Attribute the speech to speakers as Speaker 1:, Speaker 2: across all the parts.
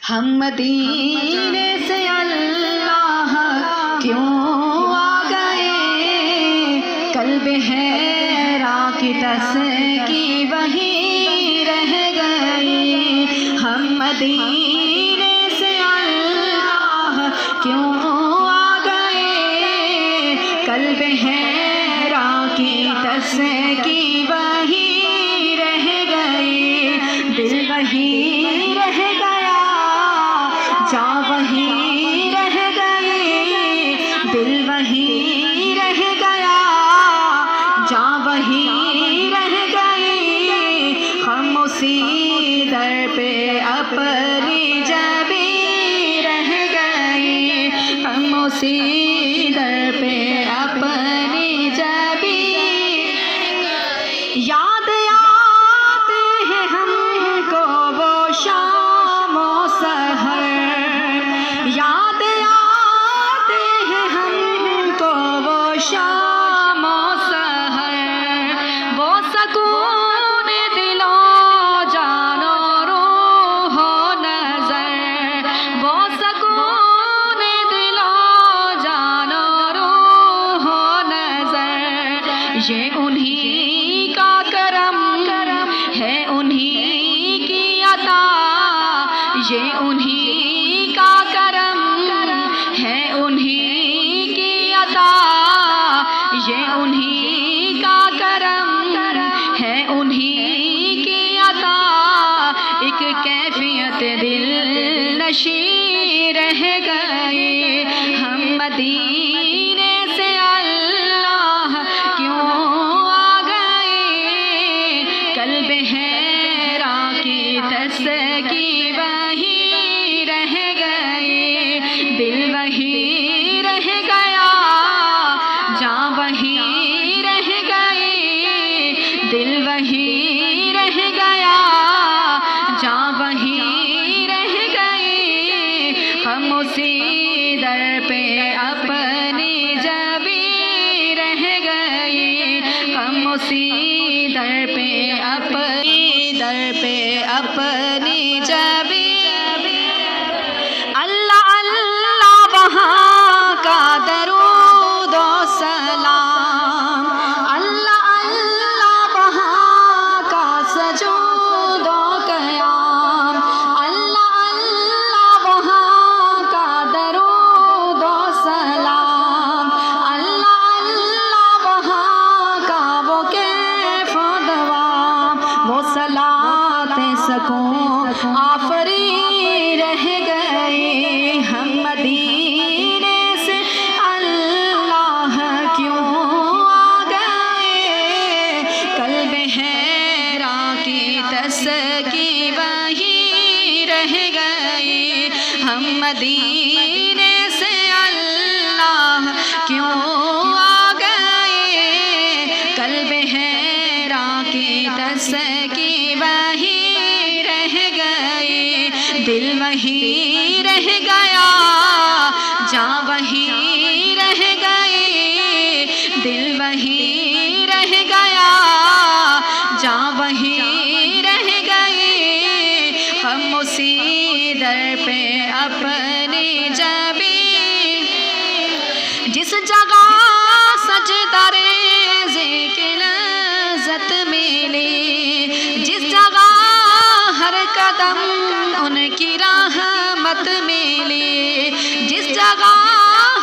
Speaker 1: ہم مدینے سے اللہ کیوں آ گئے، قلب حیرا کی تسکی وہی رہ گئی۔ ہم مدینے سے اللہ کیوں آ گئے، قلب حیرا کی تسکی وہی رہ گئی۔ دل وہی رہ گیا، جا وہی رہ گئی، دل وہی رہ گیا، جا وہی رہ گئی۔ ہم اسی در پہ اپنی جبیں رہ گئے، ہم اسی در پہ اپنی جبیں یاد آتے ہیں ہم کو وہ شام و سحر، یاد آتے ہیں ہم کو وہ شام و سحر، وہ سکون دل و جان و روح و نظر، وہ سکون دل و جان و روح و نظر۔ یہ انہی کا کرم ہے، انہی کی عطا، یہ انہی کا کرم ہے، انہی کی عطا، یہ انہی کا کرم ہے، انہی کی عطا۔ ایک کیفیت دل نشیں رہ گئے، ہم مدینے سے اللہ کیوں آ گئے، قلب حیرا کی تسکی وہی رہ گئے، دل وہی رہ گیا، جا وہی رہ گئی، دل وہی رہ گیا، جا وہی رہ گئی۔ ہم اسی در پہ اپنی جبیں رہ گئے، ہم اسی در پہ اپنی جبیں۔ اللہ اللہ وہاں کا درود و سلام، اللہ اللہ وہاں کا سجود و قیام، اللہ اللہ وہاں کا درود و سلام، اللہ اللہ وہاں کا وہ کیف و دوام، وہ صلاۃ سکون آفری رہ گئے۔ ہم مدینے سے اللہ کیوں آ گئے، قلب حیرا کی تسکی وہی رہ گئی۔ ہم مدینے سے اللہ کیوں آ گئے، قلب حیرا کی تسکی وہی رہ گئی، دل وہی رہ گیا، جا وہی رہ گئی، دل وہی رہ گیا، جا وہی رہ گئی۔ ہم اسی در پہ اپنی جبیں، جس جگہ سجدہ ریزی کی لذت ملی، جس جگہ ہر قدم ان کی رحمت ملی، جس جگہ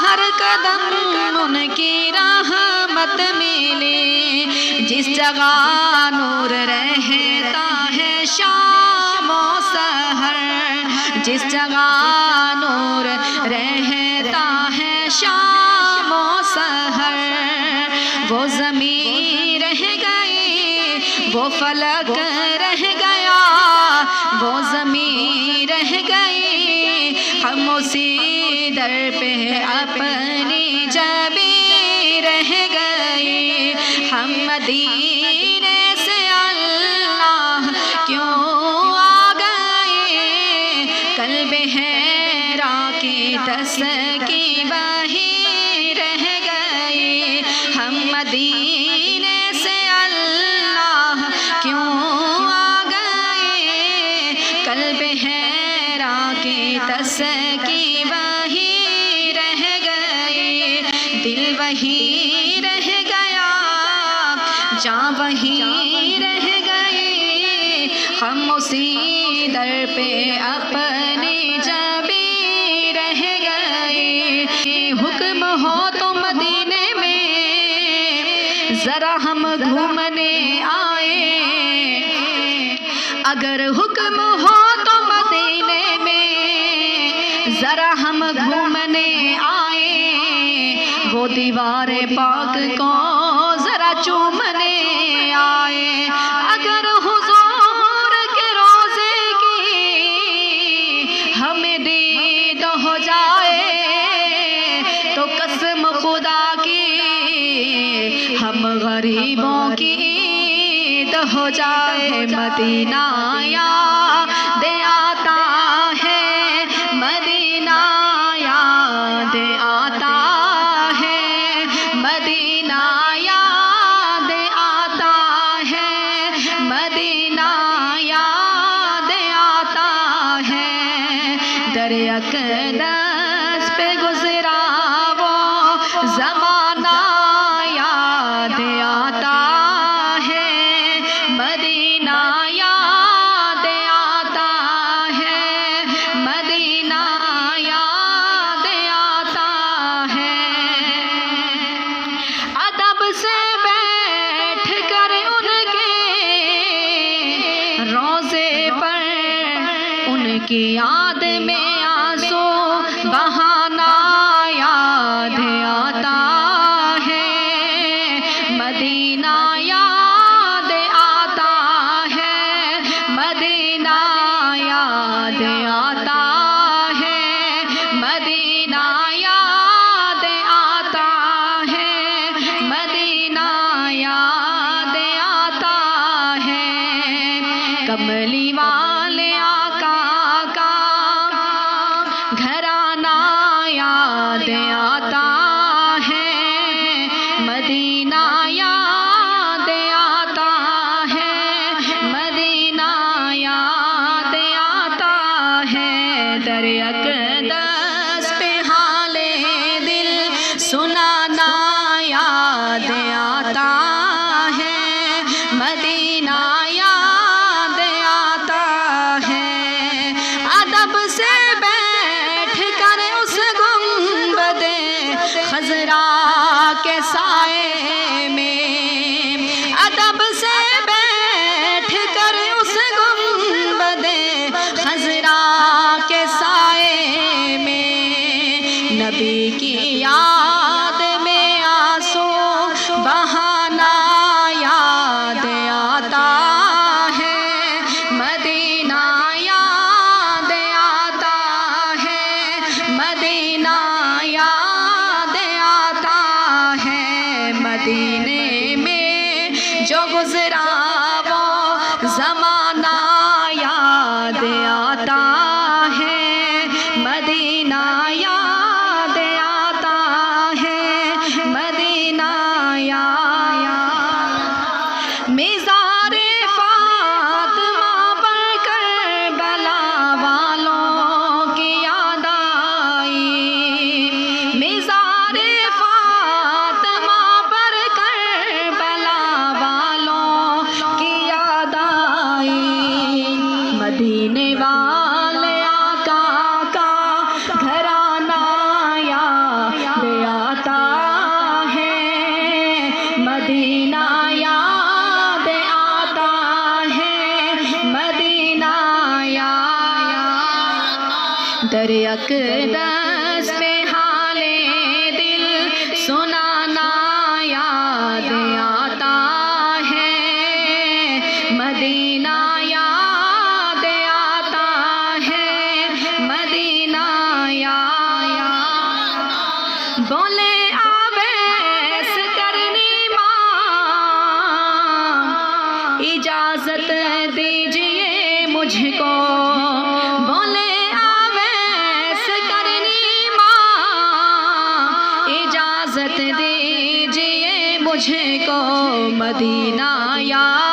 Speaker 1: ہر قدم ان کی رحمت ملی، جس جگہ نور رہتا ہے شام و سحر، جس جگہ نور رہتا ہے شام و سحر، وہ زمین رہ گئی، وہ فلک رہ گیا، وہ زمین رہ گئی۔ ہم اسی در پہ اپنی جبیں رہ گئے، ہم مدینے سے اللہ کیوں آ گئے، قلب حیرا کی تسکی وہی رہ گئے۔ ہم مدینے سے اللہ کیوں آ گئے، قلب حیرا کی بس کی وہی رہ گئے، دل وہی رہ گیا، جاں وہی رہ گئے، ہم اسی در پہ اپنے جبی رہ گئے۔ حکم ہو تو مدینے میں ذرا ہم گھومنے آئے، اگر حکم ہو تو مدینے میں ذرا ہم گھومنے آئے، وہ دیوار پاک کو ذرا چومنے آئے، اگر حضور کے روزے کی ہمیں دید ہو جائے تو قسم خدا کی ہم غریبوں کی عید ہو جائے۔ مدینہ یاد آتا ہے، مدینہ یاد آتا ہے، مدینہ یاد آتا ہے، مدینہ یاد آتا ہے۔ در اقدس پہ گزرا وہ زمانہ یاد آتا ہے، مدینہ یاد آتا ہے، مدینہ یاد آتا ہے۔ ادب سے بیٹھ کر ان کے روضے پر ان کی یاد میں آنسو بہانا یاد آتا ہے، مدینہ یاد آتا ہے، مدینہ یاد آتا ہے، مدینہ یاد آتا ہے، مدینہ یاد آتا ہے۔ کملی والے آقا کا گھرانہ یاد آتا ہے، مدینہ یاد آتا ہے، مدینہ یاد آتا ہے۔ در اقدس پہ حال دل سنانا یاد آتا ہے، مدینہ یاد آتا ہے۔ ادب سے بیٹھ کر اس گنبد خضرا کے سائے میں، ادب سے بیٹھ کر اس گنبد خضرا کے سائے میں، نبی کی یاد میں آنسو بہانا یاد آتا ہے، مدینہ یاد آتا ہے، مدینہ یاد آتا ہے۔ مدینے میں جو گزرا وہ زمانہ یاد آتا ہے، مدینہ یاد آتا ہے، مدینہ یاد۔ مزار فاطمہ پر کربلا والوں کی یاد آئی، مزار فاطمہ پر کربلا والوں کی یاد آئی، مدینے والے آقا کا گھرانہ یاد آتا ہے، مدینہ یاد آتا ہے، مدینہ یاد۔ در اقدس پہ حال دل سنانا یاد آتا ہے، مدینہ یاد آتا ہے، مدینہ یاد۔ بولے آویس کرنی ماں اجازت دیجئے مجھ کو، بولے آویس کرنی ماں اجازت دیجئے مجھ کو، مدینہ یاد